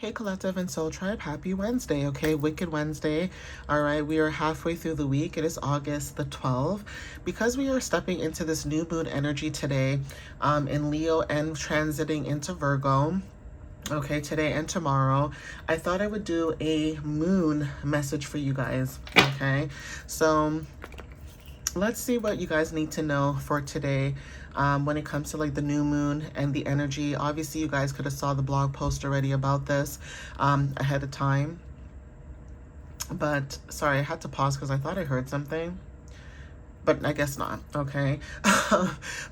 Hey Collective and Soul Tribe, happy Wednesday, okay? Wicked Wednesday. All right, we are halfway through the week. It is August the 12th. Because we are stepping into this new moon energy today in Leo and transiting into Virgo, okay, today and tomorrow, I thought I would do a moon message for you guys, okay? So let's see what you guys need to know for today when it comes to like the new moon and the energy. Obviously, you guys could have saw the blog post already about this ahead of time. But sorry, I had to pause because I thought I heard something. But I guess not, okay?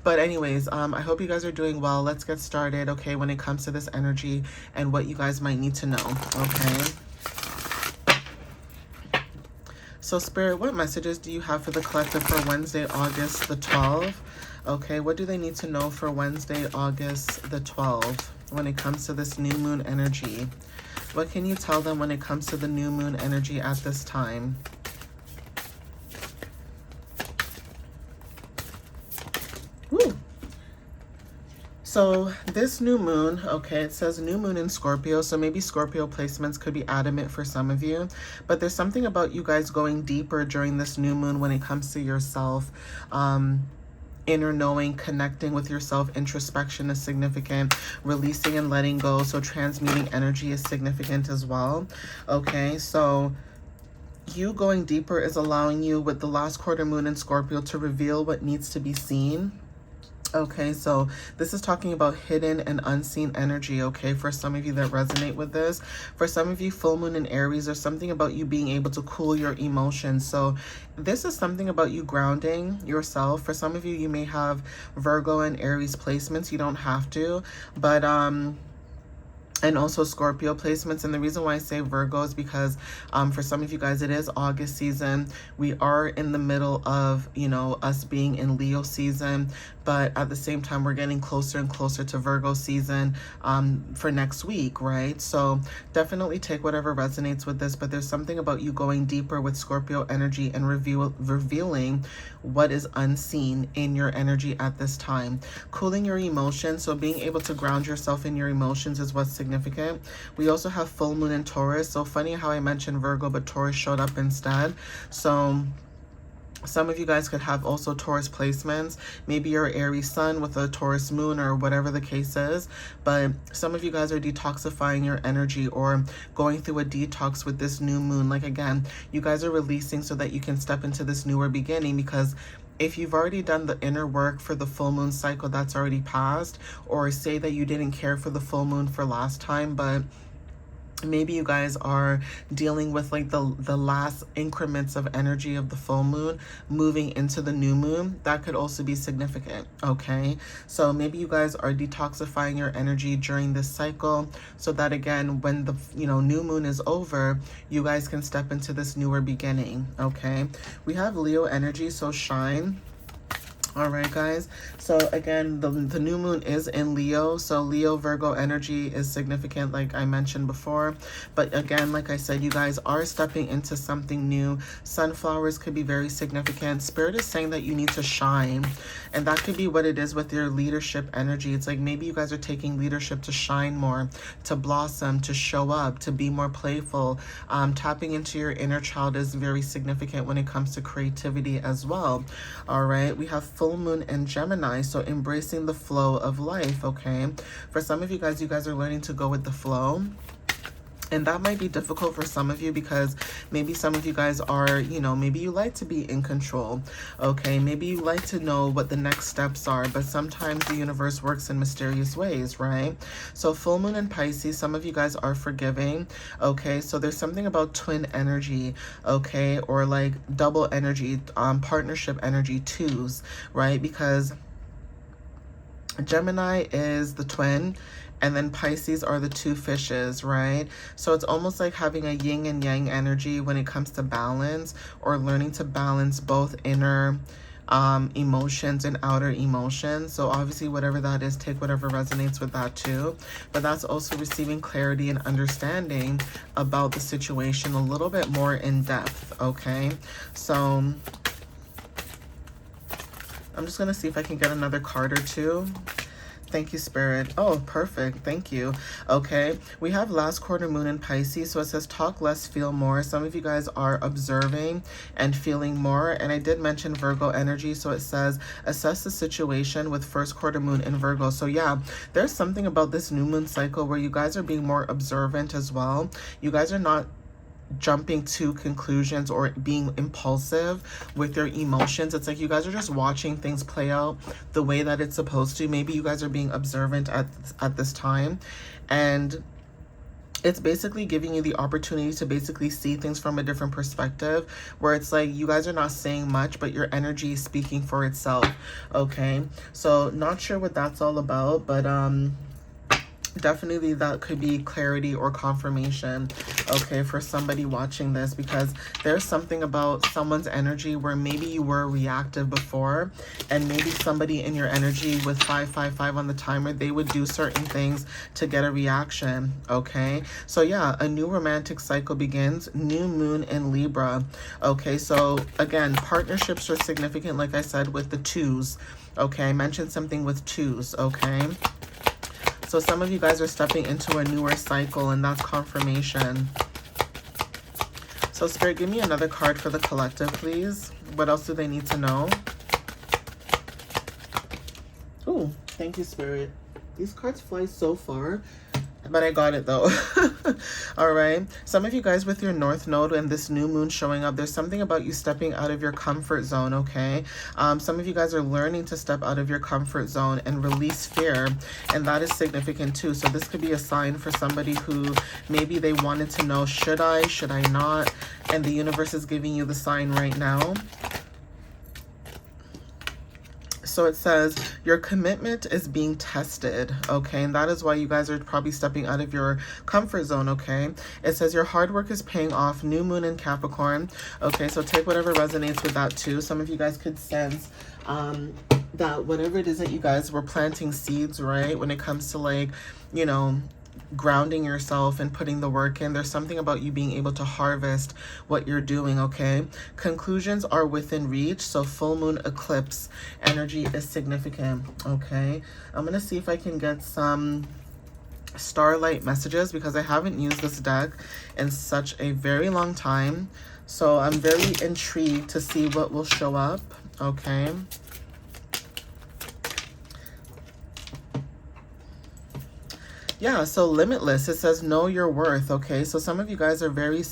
But anyways, I hope you guys are doing well. Let's get started, okay, when it comes to this energy and what you guys might need to know, okay? So Spirit, what messages do you have for the collective for Wednesday, August the 12th? Okay, what do they need to know for Wednesday, August the 12th when it comes to this new moon energy? What can you tell them when it comes to the new moon energy at this time? Woo! So this new moon, okay, it says new moon in Scorpio, so maybe Scorpio placements could be adamant for some of you, but there's something about you guys going deeper during this new moon when it comes to yourself. Inner knowing, connecting with yourself, introspection is significant, releasing and letting go, so transmuting energy is significant as well, okay? So you going deeper is allowing you with the last quarter moon in Scorpio to reveal what needs to be seen. Okay, so this is talking about hidden and unseen energy, okay, for some of you that resonate with this. For some of you, full moon in Aries, there's something about you being able to cool your emotions. So this is something about you grounding yourself. For some of you, you may have Virgo and Aries placements. You don't have to, but and also Scorpio placements. And the reason why I say Virgo is because for some of you guys, it is August season. We are in the middle of, you know, us being in Leo season, but at the same time, we're getting closer and closer to Virgo season for next week, right? So definitely take whatever resonates with this, but there's something about you going deeper with Scorpio energy and revealing what is unseen in your energy at this time. Cooling your emotions, so being able to ground yourself in your emotions is what's significant. We also have full moon in Taurus. So funny how I mentioned Virgo, but Taurus showed up instead. So some of you guys could have also Taurus placements. Maybe you're Aries sun with a Taurus moon or whatever the case is. But some of you guys are detoxifying your energy or going through a detox with this new moon. Like again, you guys are releasing so that you can step into this newer beginning, because if you've already done the inner work for the full moon cycle, that's already passed. Or say that you didn't care for the full moon for last time, but maybe you guys are dealing with like the last increments of energy of the full moon moving into the new moon. That could also be significant, okay? So maybe you guys are detoxifying your energy during this cycle so that again, when the new moon is over, you guys can step into this newer beginning, okay? We have Leo energy, so shine. All right, guys. So again, the new moon is in Leo. So Leo Virgo energy is significant, like I mentioned before. But again, like I said, you guys are stepping into something new. Sunflowers could be very significant. Spirit is saying that you need to shine. And that could be what it is with your leadership energy. It's like maybe you guys are taking leadership to shine more, to blossom, to show up, to be more playful. Tapping into your inner child is very significant when it comes to creativity as well. All right. We have full moon in Gemini, so embracing the flow of life, okay? For some of you guys are learning to go with the flow. And that might be difficult for some of you because maybe some of you guys are, maybe you like to be in control, okay? Maybe you like to know what the next steps are, but sometimes the universe works in mysterious ways, right? So full moon in Pisces, some of you guys are forgiving, okay? So there's something about twin energy, okay? Or like double energy, partnership energy, twos, right? Because Gemini is the twin, and then Pisces are the two fishes, right? So it's almost like having a yin and yang energy when it comes to balance, or learning to balance both inner emotions and outer emotions. So obviously whatever that is, take whatever resonates with that too. But that's also receiving clarity and understanding about the situation a little bit more in depth, okay? So I'm just going to see if I can get another card or two Thank you, Spirit. Oh, perfect. Thank you. Okay. We have last quarter moon in Pisces. So it says talk less, feel more. Some of you guys are observing and feeling more. And I did mention Virgo energy. So it says assess the situation with first quarter moon in Virgo. So yeah, there's something about this new moon cycle where you guys are being more observant as well. You guys are not jumping to conclusions or being impulsive with your emotions. It's like you guys are just watching things play out the way that it's supposed to. Maybe you guys are being observant at this time, and it's basically giving you the opportunity to basically see things from a different perspective, where it's like you guys are not saying much, but your energy is speaking for itself. Okay, so not sure what that's all about, but definitely that could be clarity or confirmation, okay, for somebody watching this, because there's something about someone's energy where maybe you were reactive before, and maybe somebody in your energy with 555 on the timer, they would do certain things to get a reaction. Okay, so yeah, a new romantic cycle begins, new moon in Libra. Okay, so again, partnerships are significant, like I said, with the twos. Okay, I mentioned something with twos. Okay, so some of you guys are stepping into a newer cycle, and that's confirmation. So Spirit, give me another card for the collective, please. What else do they need to know? Oh, thank you, Spirit. These cards fly so far, but I got it though. All right. Some of you guys with your North Node and this new moon showing up, there's something about you stepping out of your comfort zone, okay? Some of you guys are learning to step out of your comfort zone and release fear, and that is significant too. So this could be a sign for somebody who maybe they wanted to know, should I not? And the universe is giving you the sign right now. So it says your commitment is being tested, okay? And that is why you guys are probably stepping out of your comfort zone, okay? It says your hard work is paying off, new moon in Capricorn, okay? So take whatever resonates with that too. Some of you guys could sense that whatever it is that you guys were planting seeds, right? When it comes to, like, you know, grounding yourself and putting the work in, there's something about you being able to harvest what you're doing, okay? Conclusions are within reach, so full moon eclipse energy is significant, okay? I'm gonna see if I can get some starlight messages, because I haven't used this deck in such a very long time, so I'm very intrigued to see what will show up, okay? Yeah, so limitless, it says know your worth, okay? So some of you guys are very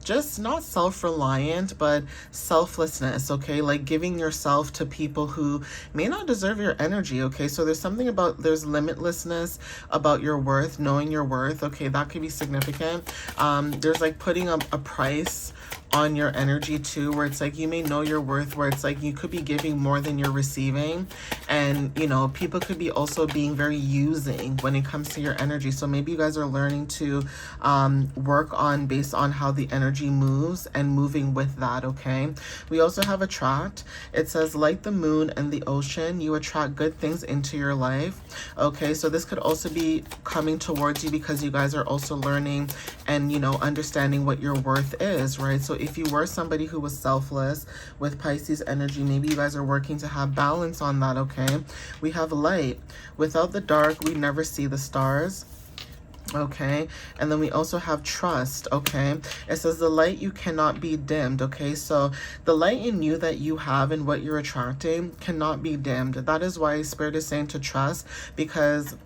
just not self-reliant, but selflessness, okay? Like giving yourself to people who may not deserve your energy, okay? So there's something about, there's limitlessness about your worth, knowing your worth, okay? That could be significant. There's like putting a price on your energy too, where it's like you may know your worth, where it's like you could be giving more than you're receiving, and you know, people could be also being very using when it comes to your energy. So maybe you guys are learning to work on based on how the energy moves and moving with that, okay? We also have attract. It says like the moon and the ocean, you attract good things into your life, okay? So this could also be coming towards you because you guys are also learning and, you know, understanding what your worth is, right? So if you were somebody who was selfless with Pisces energy, maybe you guys are working to have balance on that, okay? We have light. Without the dark, we never see the stars. Okay, and then we also have trust, okay? It says the light you cannot be dimmed, okay? So the light in you that you have and what you're attracting cannot be dimmed. That is why Spirit is saying to trust, because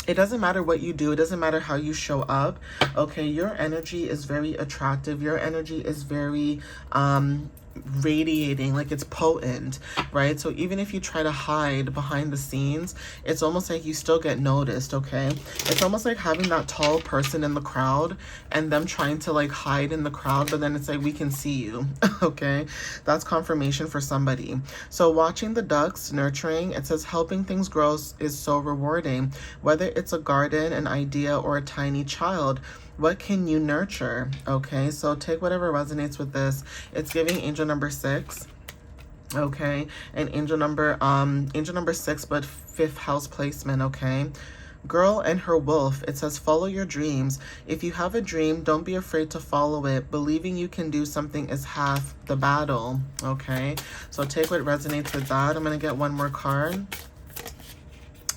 it doesn't matter what you do. It doesn't matter how you show up. Okay, your energy is very attractive. Your energy is very radiating, like it's potent, right? So even if you try to hide behind the scenes, it's almost like you still get noticed, okay? It's almost like having that tall person in the crowd and them trying to like hide in the crowd, but then it's like we can see you, okay? That's confirmation for somebody. So watching the ducks, nurturing, it says helping things grow is so rewarding. Whether it's a garden, an idea, or a tiny child, what can you nurture? Okay, so take whatever resonates with this. It's giving angel number 6. Okay, and angel number 6, but 5th house placement, okay? Girl and her wolf. It says follow your dreams. If you have a dream, don't be afraid to follow it. Believing you can do something is half the battle. Okay, so take what resonates with that. I'm going to get one more card.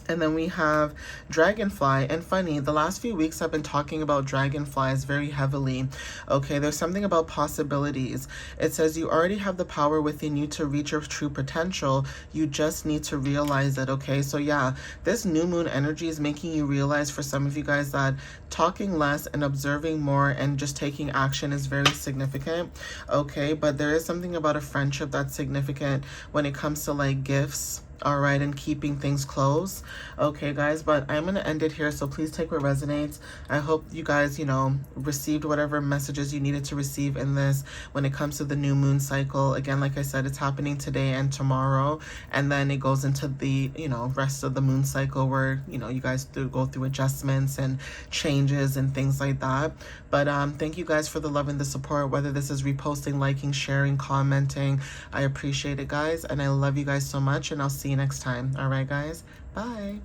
And then we have Dragonfly. And funny, the last few weeks I've been talking about dragonflies very heavily. Okay, there's something about possibilities. It says you already have the power within you to reach your true potential. You just need to realize it. Okay, so yeah, this new moon energy is making you realize, for some of you guys, that talking less and observing more and just taking action is very significant. Okay, but there is something about a friendship that's significant when it comes to like gifts. All right, and keeping things close. Okay, guys, but I'm going to end it here, so please take what resonates. I hope you guys, you know, received whatever messages you needed to receive in this when it comes to the new moon cycle. Again, like I said, it's happening today and tomorrow, and then it goes into the, you know, rest of the moon cycle where, you know, you guys go through adjustments and changes and things like that. But thank you guys for the love and the support, whether this is reposting, liking, sharing, commenting. I appreciate it, guys, and I love you guys so much, and I'll see you next time. All right, guys, bye.